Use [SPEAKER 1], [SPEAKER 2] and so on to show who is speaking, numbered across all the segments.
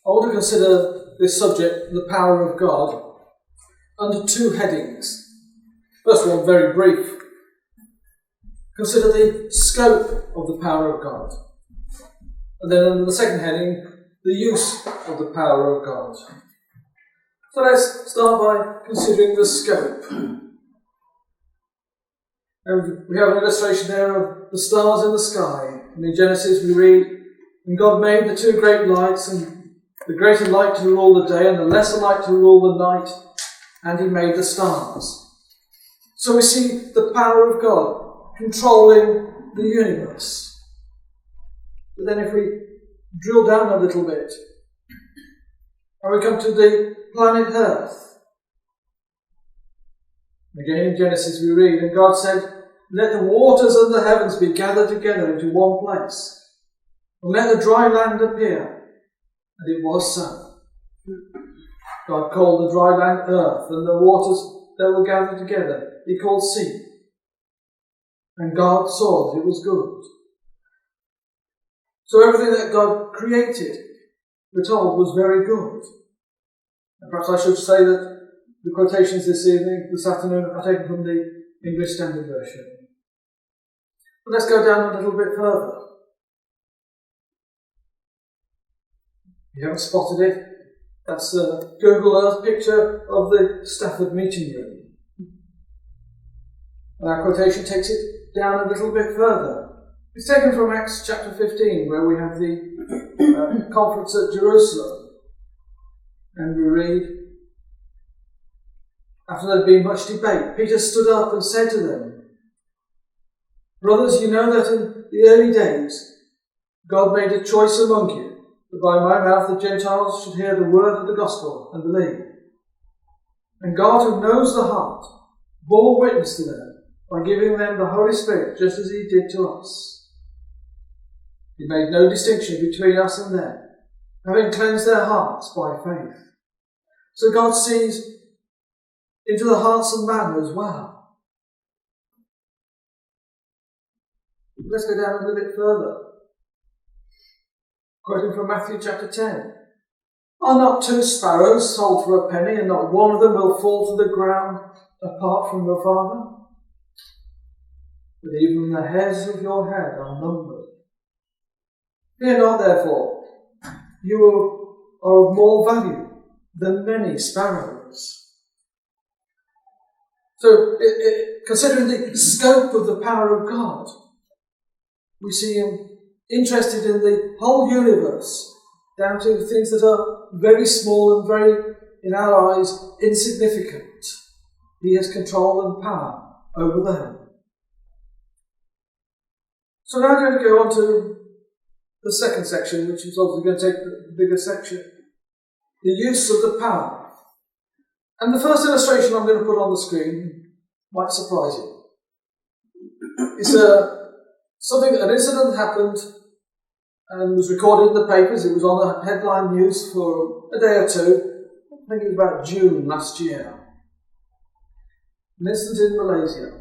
[SPEAKER 1] I want to consider this subject, the power of God, under two headings. First one, very brief. Consider the scope of the power of God. And then under the second heading, the use of the power of God. So let's start by considering the scope. And we have an illustration there of the stars in the sky. And in Genesis we read, "And God made the two great lights, and the greater light to rule the day, and the lesser light to rule the night, and he made the stars." So we see the power of God controlling the universe. But then if we drill down a little bit, and we come to the planet Earth. Again in Genesis we read, "And God said, Let the waters and the heavens be gathered together into one place, and let the dry land appear. And it was so." God called the dry land earth, and the waters that were gathered together he called sea. And God saw that it was good. So everything that God created, we're told, was very good. And perhaps I should say that the quotations this afternoon, are taken from the English Standard Version. But let's go down a little bit further. If you haven't spotted it, that's a Google Earth picture of the Stafford meeting room. And our quotation takes it down a little bit further. It's taken from Acts chapter 15, where we have the conference at Jerusalem. And we read, "After there had been much debate, Peter stood up and said to them, 'Brothers, you know that in the early days God made a choice among you, that by my mouth the Gentiles should hear the word of the gospel and believe. And God, who knows the heart, bore witness to them by giving them the Holy Spirit, just as he did to us. He made no distinction between us and them, having cleansed their hearts by faith.'" So God sees into the hearts of man as well. Let's go down a little bit further. Quoting from Matthew chapter 10. "Are not two sparrows sold for a penny, and not one of them will fall to the ground apart from your Father? But even the hairs of your head are numbered. Fear not, therefore, you are of more value than many sparrows." So, considering the scope of the power of God, we see him interested in the whole universe, down to things that are very small and very, in our eyes, insignificant. He has control and power over them. So now I'm going to go on to the second section, which is obviously going to take the bigger section. The use of the power. And the first illustration I'm going to put on the screen might surprise you. It's an incident happened and was recorded in the papers. It was on the headline news for a day or two. I think it was about June last year. An incident in Malaysia.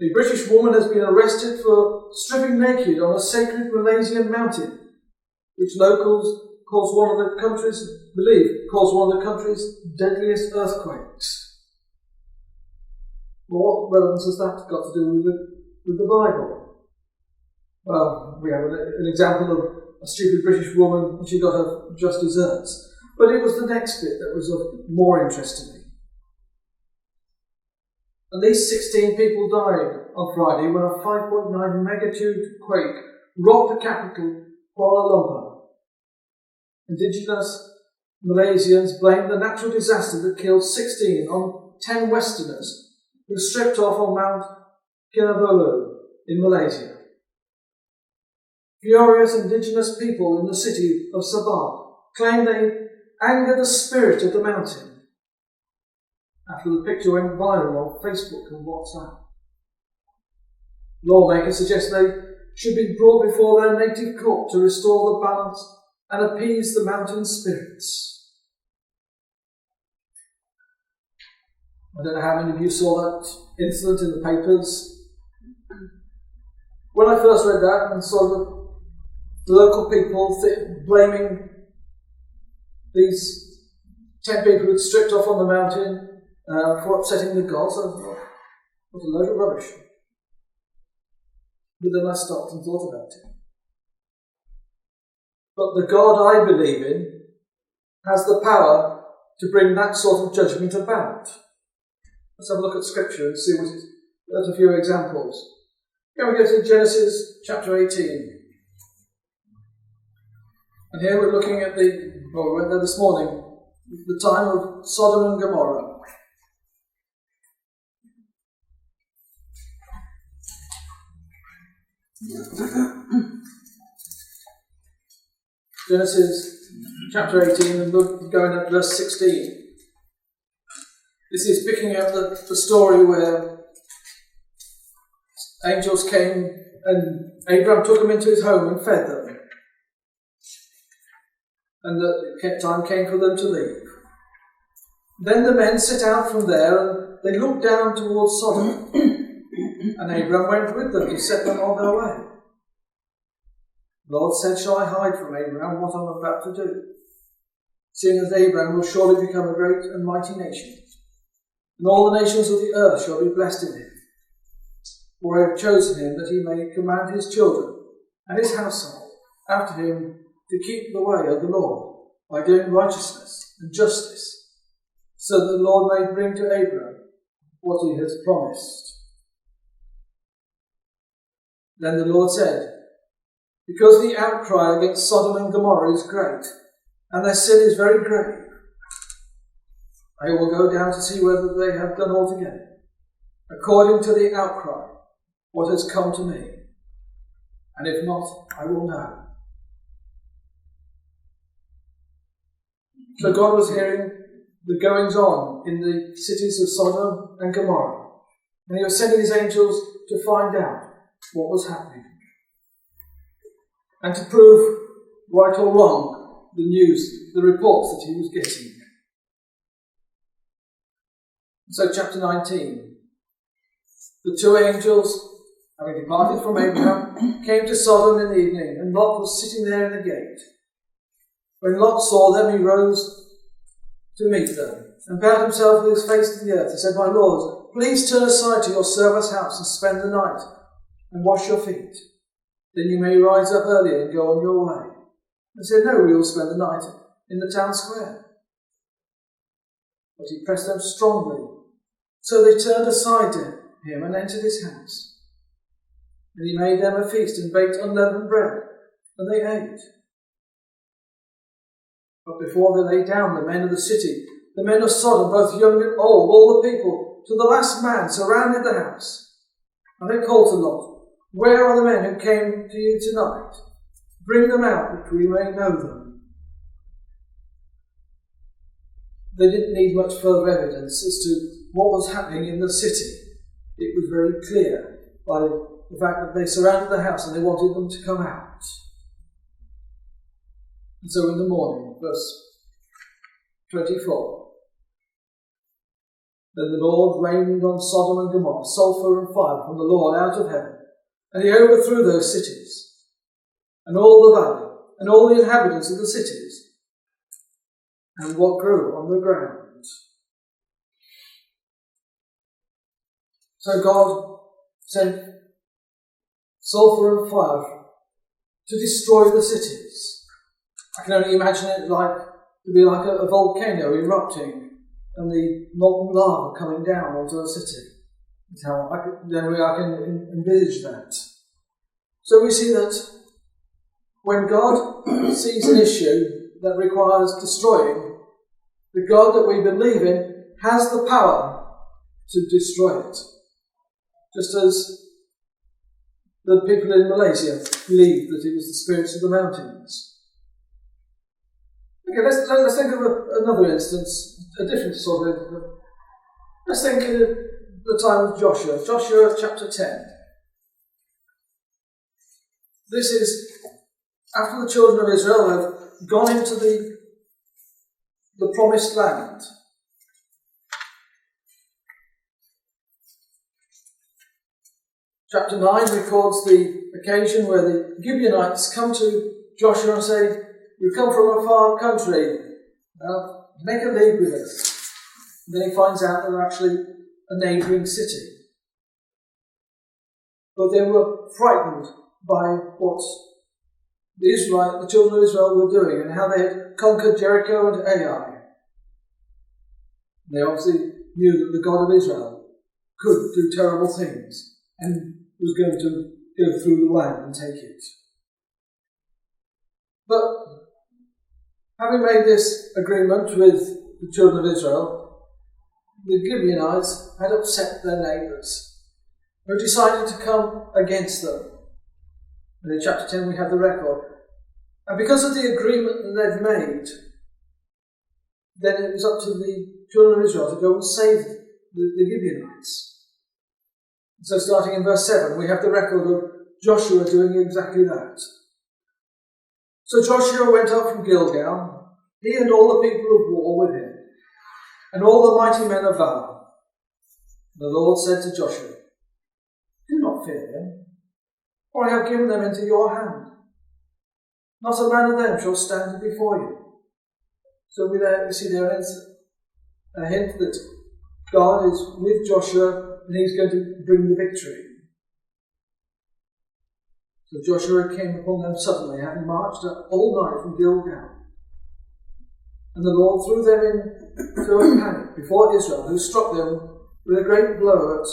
[SPEAKER 1] A British woman has been arrested for stripping naked on a sacred Malaysian mountain, which locals caused one of the country's deadliest earthquakes. Well, what relevance has that got to do with the Bible? Well, we have an example of a stupid British woman and she got her just desserts. But it was the next bit that was of more interest to me. At least 16 people died on Friday when a 5.9 magnitude quake rocked the capital, Kuala Lumpur. Indigenous Malaysians blamed the natural disaster that killed 16 on 10 Westerners who stripped off on Mount Kinabalu in Malaysia. Furious indigenous people in the city of Sabah claimed they angered the spirit of the mountain after the picture went viral on Facebook and WhatsApp. Lawmakers suggest they should be brought before their native court to restore the balance and appease the mountain spirits. I don't know how many of you saw that incident in the papers. When I first read that and saw the local people blaming these 10 people who'd stripped off on the mountain for upsetting the gods. What a load of rubbish. But then I stopped and thought about it. But the God I believe in has the power to bring that sort of judgment about. Let's have a look at Scripture and see what it is. There's a few examples. Here we go to Genesis chapter 18. And here we're looking at we went there this morning, the time of Sodom and Gomorrah. Genesis chapter 18 and going at verse 16. This is picking up the story where angels came and Abraham took them into his home and fed them. And the time came for them to leave. Then the men set out from there and they looked down towards Sodom. And Abraham went with them to set them on their way. The Lord said, "Shall I hide from Abraham what I'm about to do? Seeing that Abraham will surely become a great and mighty nation, and all the nations of the earth shall be blessed in him. For I have chosen him that he may command his children and his household after him to keep the way of the Lord by doing righteousness and justice, so that the Lord may bring to Abraham what he has promised." Then the Lord said, "Because the outcry against Sodom and Gomorrah is great, and their sin is very grave, I will go down to see whether they have done altogether, according to the outcry, what has come to me. And if not, I will know." So God was hearing the goings on in the cities of Sodom and Gomorrah, and he was sending his angels to find out what was happening and to prove right or wrong the news, the reports that he was getting. So chapter 19. The two angels, having departed from Abraham, came to Sodom in the evening, and Lot was sitting there in the gate. When Lot saw them, he rose to meet them, and bowed himself with his face to the earth, and said, "My lords, please turn aside to your servant's house and spend the night, and wash your feet. Then you may rise up early and go on your way." They said, "No, we will spend the night in the town square." But he pressed them strongly. So they turned aside to him and entered his house. And he made them a feast and baked unleavened bread, and they ate. But before they lay down, the men of the city, the men of Sodom, both young and old, all the people, to the last man, surrounded the house. And they called to Lot, "Where are the men who came to you tonight? Bring them out that we may know them." They didn't need much further evidence as to what was happening in the city. It was very clear by the fact that they surrounded the house and they wanted them to come out. And so in the morning, verse 24, then the Lord rained on Sodom and Gomorrah sulphur and fire from the Lord out of heaven, and he overthrew those cities, and all the valley, and all the inhabitants of the cities, and what grew on the ground. So God sent sulphur and fire to destroy the cities. I can only imagine it to be like a volcano erupting and the molten lava coming down onto a city. That's how I can envisage that. So we see that when God sees an issue that requires destroying, the God that we believe in has the power to destroy it. Just as the people in Malaysia believed that it was the spirits of the mountains. Okay, let's think of another instance, a different sort of instance. Let's think of the time of Joshua. Joshua chapter 10. This is after the children of Israel have gone into the promised land. Chapter 9 records the occasion where the Gibeonites come to Joshua and say, "You've come from a far country, make a league with us." And then he finds out that they're actually a neighbouring city. But they were frightened by what the children of Israel were doing and how they had conquered Jericho and Ai. They obviously knew that the God of Israel could do terrible things and was going to go through the land and take it. But having made this agreement with the children of Israel, the Gibeonites had upset their neighbours, who decided to come against them. And in chapter 10 we have the record. And because of the agreement that they'd made, then it was up to the children of Israel to go and save the Gibeonites. So starting in verse 7, we have the record of Joshua doing exactly that. So Joshua went up from Gilgal, he and all the people of war with him, and all the mighty men of valor. The Lord said to Joshua, "Do not fear them, for I have given them into your hand. Not a man of them shall stand before you." So we see there a hint that God is with Joshua and he's going to bring the victory. So Joshua came upon them suddenly, having marched all night from Gilgal. And the Lord threw them into a panic before Israel, who struck them with a great blow at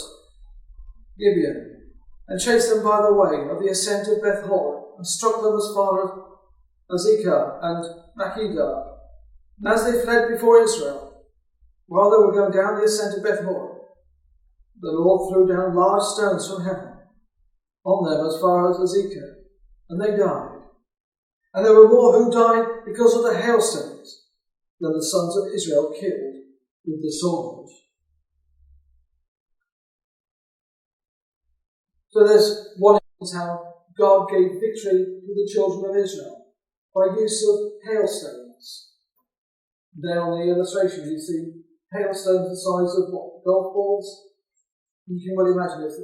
[SPEAKER 1] Gibeon, and chased them by the way of the ascent of Beth Horon, and struck them as far as Azekah and Makkedah. And as they fled before Israel, while they were going down the ascent of Beth Horon, the Lord threw down large stones from heaven on them as far as Azekah, and they died. And there were more who died because of the hailstones than the sons of Israel killed with the sword. So there's one instance how God gave victory to the children of Israel by use of hailstones. There on the illustration you see hailstones the size of what? Golf balls? You can well imagine if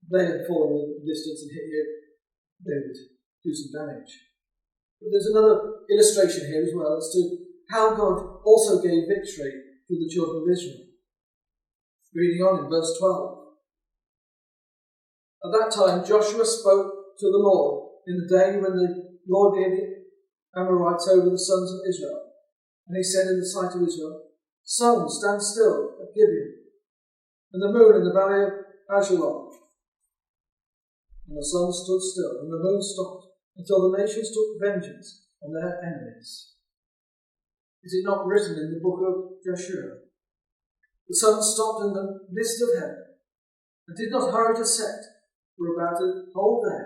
[SPEAKER 1] they had fallen in the distance and hit you, they would do some damage. But there's another illustration here as well as to how God also gave victory to the children of Israel. Reading on in verse 12. At that time Joshua spoke to the Lord in the day when the Lord gave the Amorites over the sons of Israel. And he said in the sight of Israel, "Sun, stand still at Gibeon, and the moon in the valley of Ajalon." And the sun stood still, and the moon stopped, until the nations took vengeance on their enemies. Is it not written in the book of Joshua? The sun stopped in the midst of heaven, and did not hurry to set for about a whole day.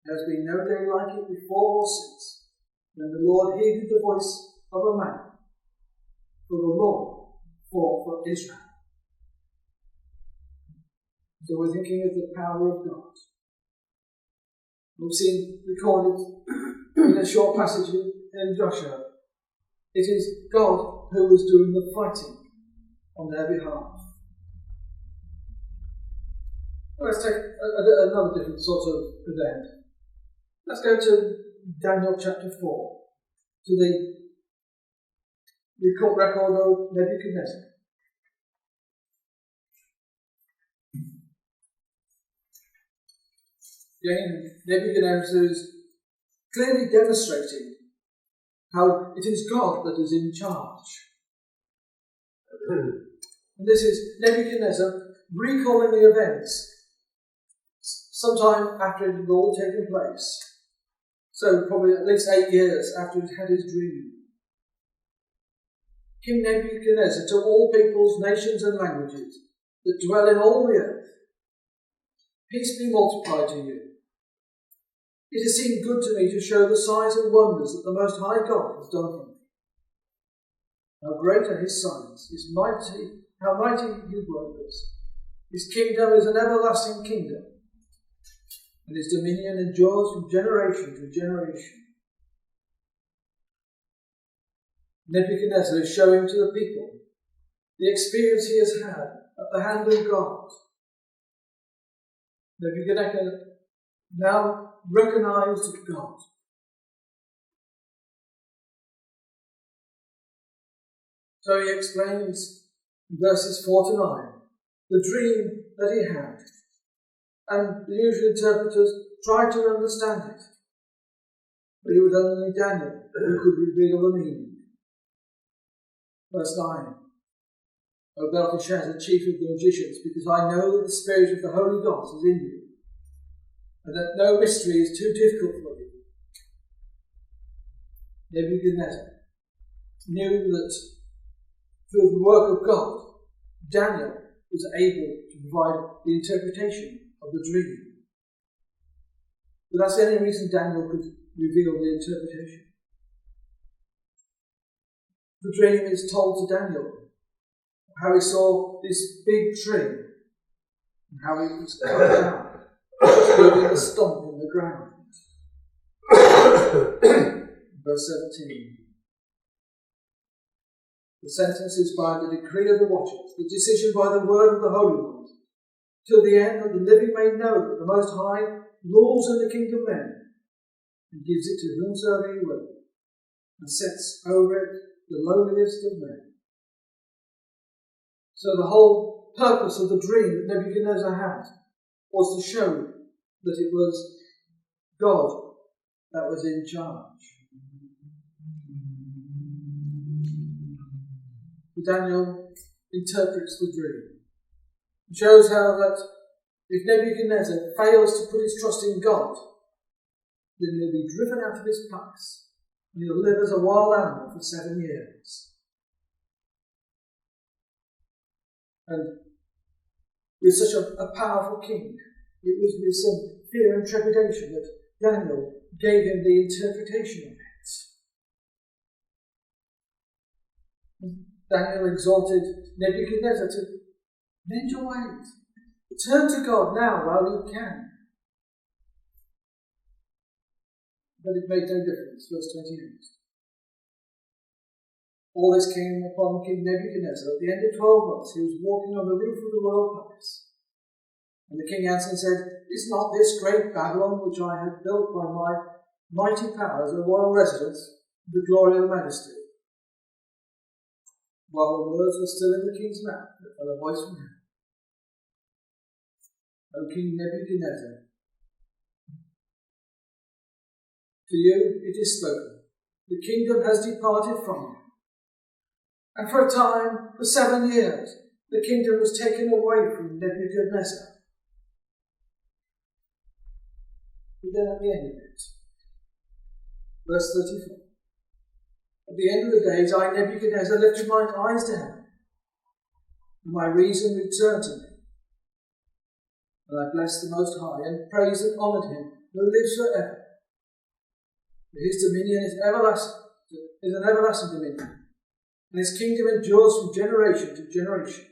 [SPEAKER 1] There has been no day like it before or since, when the Lord heeded the voice of a man, for the Lord fought for Israel. So we're thinking of the power of God. We've seen recorded in a short passage in Joshua. It is God who was doing the fighting on their behalf. Well, let's take another different sort of event. Let's go to Daniel chapter 4, to the record of Nebuchadnezzar. Again, Nebuchadnezzar is clearly demonstrating how it is God that is in charge. And this is Nebuchadnezzar recalling the events sometime after it had all taken place. So probably at least 8 years after he had his dream. King Nebuchadnezzar, to all peoples, nations and languages that dwell in all the earth, peace be multiplied to you. It has seemed good to me to show the signs and wonders that the Most High God has done for me. How great are his signs, how mighty his wonders. His kingdom is an everlasting kingdom, and his dominion endures from generation to generation. Nebuchadnezzar is showing to the people the experience he has had at the hand of God. Nebuchadnezzar now recognized God. So he explains in verses 4 to 9 the dream that he had, and the usual interpreters tried to understand it, but it was only Daniel who could reveal the meaning. Verse 9, O Belteshazzar, chief of the magicians, because I know that the spirit of the holy gods is in you, and that no mystery is too difficult for you. Nebuchadnezzar knew that through the work of God, Daniel was able to provide the interpretation of the dream. But that's the only reason Daniel could reveal the interpretation. The dream is told to Daniel how he saw this big tree and how it was cut down, leaving a stump in the ground. Verse 17. The sentence is by the decree of the watchers, the decision by the word of the Holy One, till the end that the living may know that the Most High rules in the kingdom of men, and gives it to whomsoever he will, and sets over it the lowliest of men. So the whole purpose of the dream that Nebuchadnezzar had was to show that it was God that was in charge. Daniel interprets the dream. It shows how that if Nebuchadnezzar fails to put his trust in God, then he'll be driven out of his palace and he'll live as a wild animal for 7 years. And with such a powerful king, it was with some fear and trepidation that Daniel gave him the interpretation of it. Daniel exhorted Nebuchadnezzar to mend your ways. Turn to God now while you can. But it made no difference. Verse 28. All this came upon King Nebuchadnezzar. At the end of 12 months, he was walking on the roof of the royal palace. And the king answered and said, Is not this great Babylon, which I have built by my mighty powers, a royal residence, the glory of majesty? While the words were still in the king's mouth, there fell a voice from heaven. O King Nebuchadnezzar, to you it is spoken, the kingdom has departed from you. And for a time, for 7 years, the kingdom was taken away from Nebuchadnezzar. But then at the end of it, verse 34, at the end of the days, I, Nebuchadnezzar, lifted my eyes to heaven, and my reason returned to me. And I blessed the Most High, and praised and honoured him, who lives forever. For his dominion is an everlasting dominion, and his kingdom endures from generation to generation.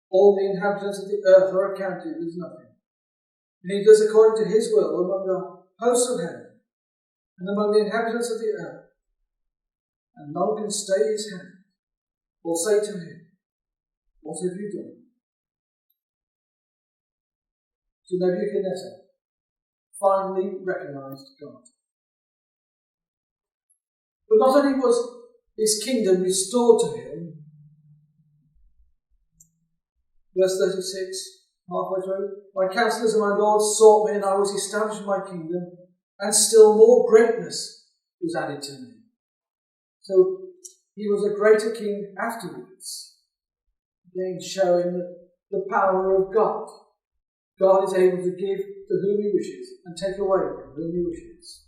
[SPEAKER 1] All the inhabitants of the earth are accounted as nothing, and he does according to his will among the hosts of heaven, and among the inhabitants of the earth. And none can stay his hand, or say to him, What have you done? So Nebuchadnezzar finally recognized God. But not only was his kingdom restored to him, verse 36, halfway through, my counselors and my lords sought me, and I was established in my kingdom, and still more greatness was added to me. So he was a greater king afterwards, again showing the power of God. God is able to give to whom he wishes and take away from whom he wishes.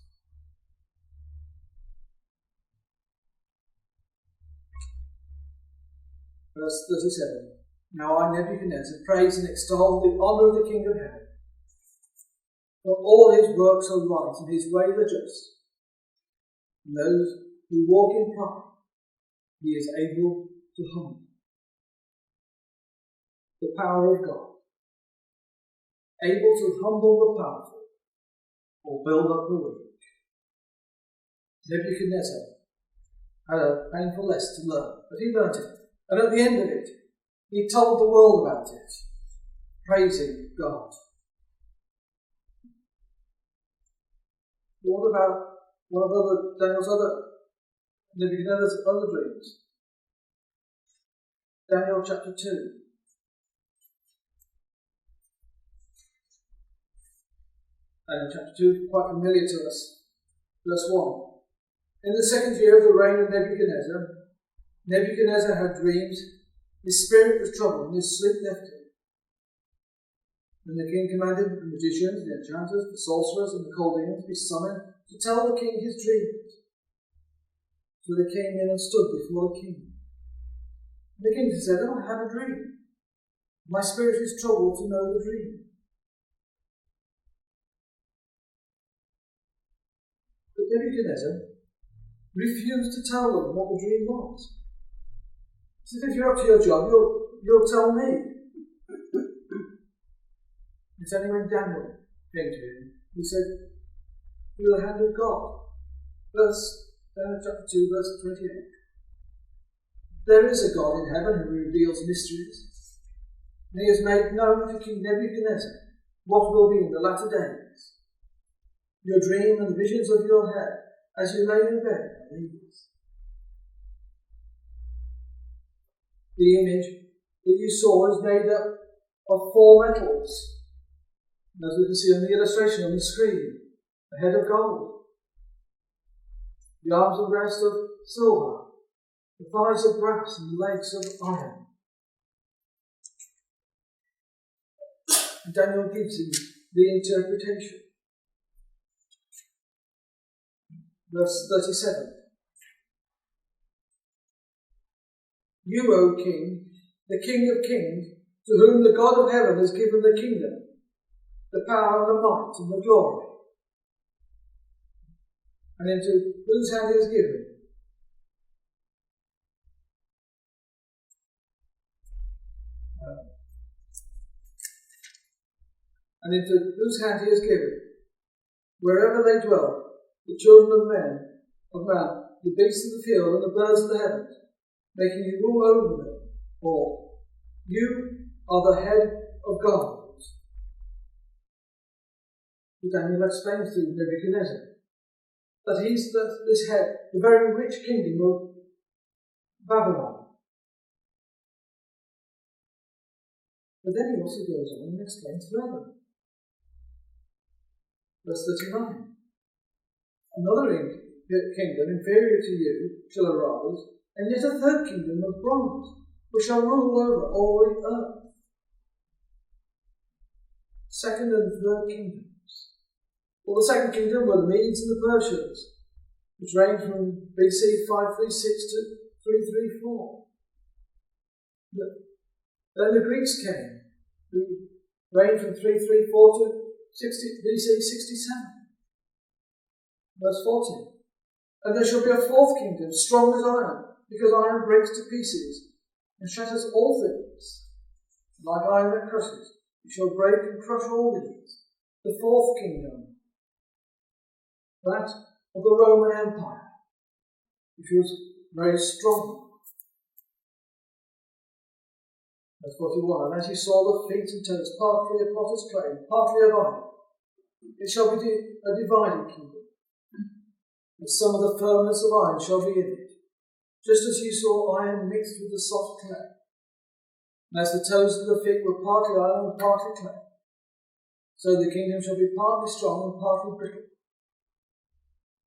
[SPEAKER 1] Verse 37. Now I, Nebuchadnezzar, praise and extol the honour of the King of heaven. For all his works are right and his ways are just. And those who walk in pride, he is able to humble. The power of God. Able to humble the powerful or build up the weak. Nebuchadnezzar had a painful lesson to learn, but he learned it. And at the end of it, he told the world about it. praising God. What about one of Nebuchadnezzar's other dreams? Daniel chapter 2. Daniel chapter 2, quite familiar to us. Verse 1. In the second year of the reign of Nebuchadnezzar, Nebuchadnezzar had dreams. His spirit was troubled, and his sleep left him. Then the king commanded the magicians, the enchanters, the sorcerers, and the Chaldeans to be summoned to tell the king his dreams. So they came in and stood before the king. And the king said, I had a dream. My spirit is troubled to know the dream. But Nebuchadnezzar refused to tell them what the dream was. He said, if you're up to your job, you'll tell me. It's only when Daniel came to him, he said, through the hand of God. Daniel chapter 2, verse 28. There is a God in heaven who reveals mysteries, and he has made known to King Nebuchadnezzar what will be in the latter days. Your dream and the visions of your head, as you lay in bed, are these. The image that you saw is made up of 4 metals. As we can see on the illustration on the screen, a head of gold, the arms and breast of silver, the thighs of brass, and the legs of iron. And Daniel gives him the interpretation. Verse 37. You, O King, the King of kings, to whom the God of heaven has given the kingdom, the power and the might and the glory, and into whose hand it is given. And into whose hand he is given, wherever they dwell, the children of man, the beasts of the field, and the birds of the heavens, making you rule over them. For you are the head of God. Daniel explains to Nebuchadnezzar that he's this head, the very rich kingdom of Babylon. But then he also goes on and explains further. Verse 39. Another kingdom inferior to you shall arise, and yet a third kingdom of bronze, which shall rule over all the earth. Second and third kingdoms. Well, the second kingdom were the Medes and the Persians, which reigned from BC 536 to 334. Then the Greeks came, who reigned from 334 to BC 67. Verse 40. And there shall be a fourth kingdom, strong as iron, because iron breaks to pieces and shatters all things. Like iron that crushes, it shall break and crush all these. The fourth kingdom, that of the Roman Empire, which was very strong. Verse 41. And as you saw the feet and toes, partly of potter's clay, partly of iron, it shall be a divided kingdom, and some of the firmness of iron shall be in it, just as you saw iron mixed with the soft clay. And as the toes of the feet were partly iron and partly clay, so the kingdom shall be partly strong and partly brittle.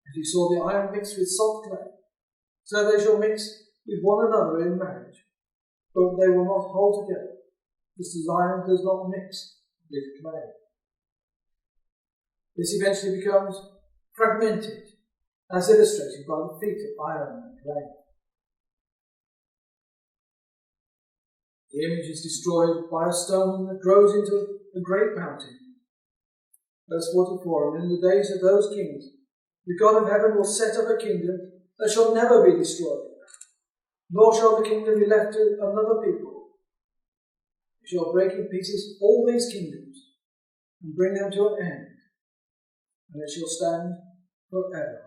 [SPEAKER 1] As you saw the iron mixed with soft clay, so they shall mix with one another in marriage, but they will not hold together, just as iron does not mix with clay. This eventually becomes fragmented, as illustrated by the feet of iron and clay. The image is destroyed by a stone that grows into a great mountain. Verse 44. And in the days of those kings, the God of heaven will set up a kingdom that shall never be destroyed, nor shall the kingdom be left to another people. It shall break in pieces all these kingdoms and bring them to an end, and it shall stand forever.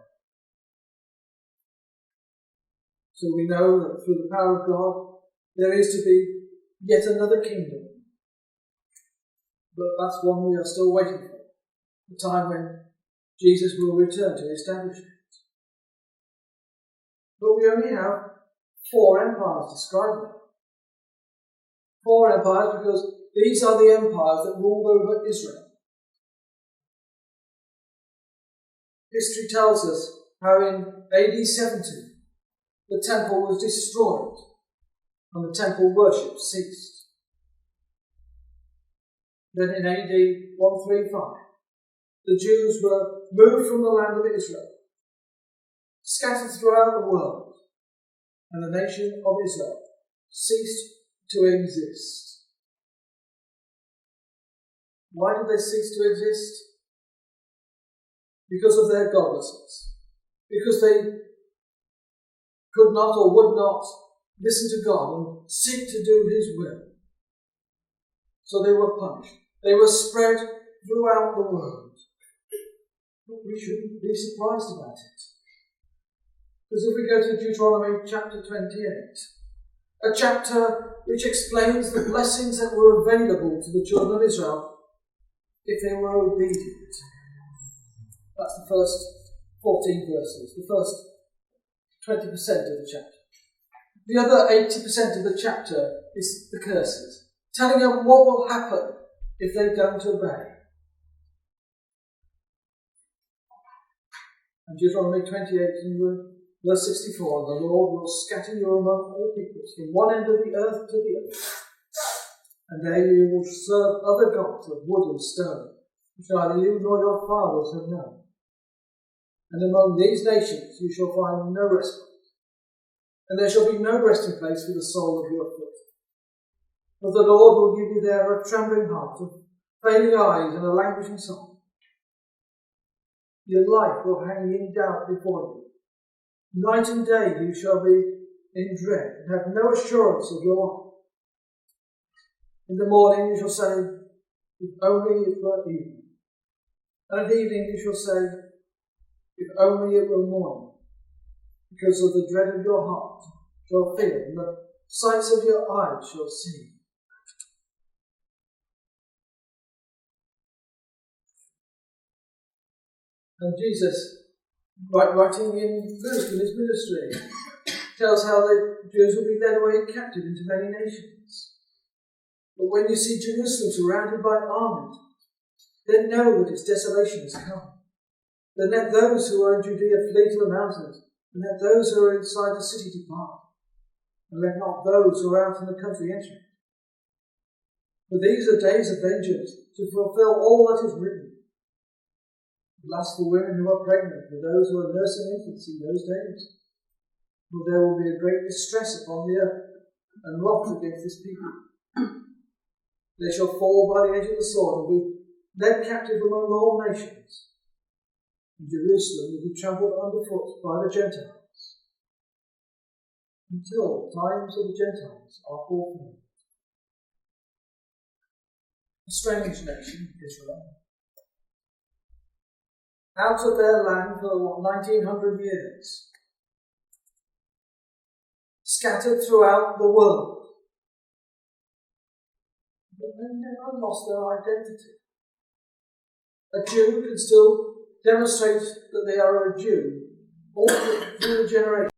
[SPEAKER 1] So we know that through the power of God, there is to be yet another kingdom, but that's one we are still waiting for, the time when Jesus will return to establish it. But we only have 4 empires described there. 4 empires because these are the empires that ruled over Israel. History tells us how in AD 70 the temple was destroyed and the temple worship ceased. Then in AD 135 the Jews were moved from the land of Israel, scattered throughout the world, and the nation of Israel ceased to exist. Why did they cease to exist? Because of their godlessness. Because they could not or would not listen to God and seek to do His will. So they were punished. They were spread throughout the world. But we shouldn't be surprised about it. Because if we go to Deuteronomy chapter 28, a chapter which explains the blessings that were available to the children of Israel if they were obedient. That's the first 14 verses, the first 20% of the chapter. The other 80% of the chapter is the curses, telling them what will happen if they don't obey. And Deuteronomy 28 and verse 64, the Lord will scatter you among all peoples, from one end of the earth to the other. And there you will serve other gods of wood and stone, which neither you nor your fathers have known. And among these nations you shall find no respite, and there shall be no resting place for the sole of your foot. For the Lord will give you there a trembling heart, a failing eyes, and a languishing soul. Your life will hang in doubt before you. Night and day you shall be in dread, and have no assurance of your life. In the morning you shall say, if only it were evening. And at evening you shall say, if only it were morning. Because of the dread of your heart shall feel, and the sights of your eyes shall see. And Jesus, writing in Luke in his ministry, tells how the Jews will be led away captive into many nations. But when you see Jerusalem surrounded by armies, then know that its desolation has come. Then let those who are in Judea flee to the mountains, and let those who are inside the city depart, and let not those who are out in the country enter it. For these are days of vengeance, to fulfill all that is written. Alas for women who are pregnant, for those who are nursing infants in those days. For there will be a great distress upon the earth, and wrath against this people. They shall fall by the edge of the sword, and be led captive among all nations. And Jerusalem will be trampled underfoot by the Gentiles, until the times of the Gentiles are fulfilled. A strange nation, Israel. Out of their land for 1900 years, scattered throughout the world. But they never lost their identity. A Jew can still demonstrate that they are a Jew all through the generations.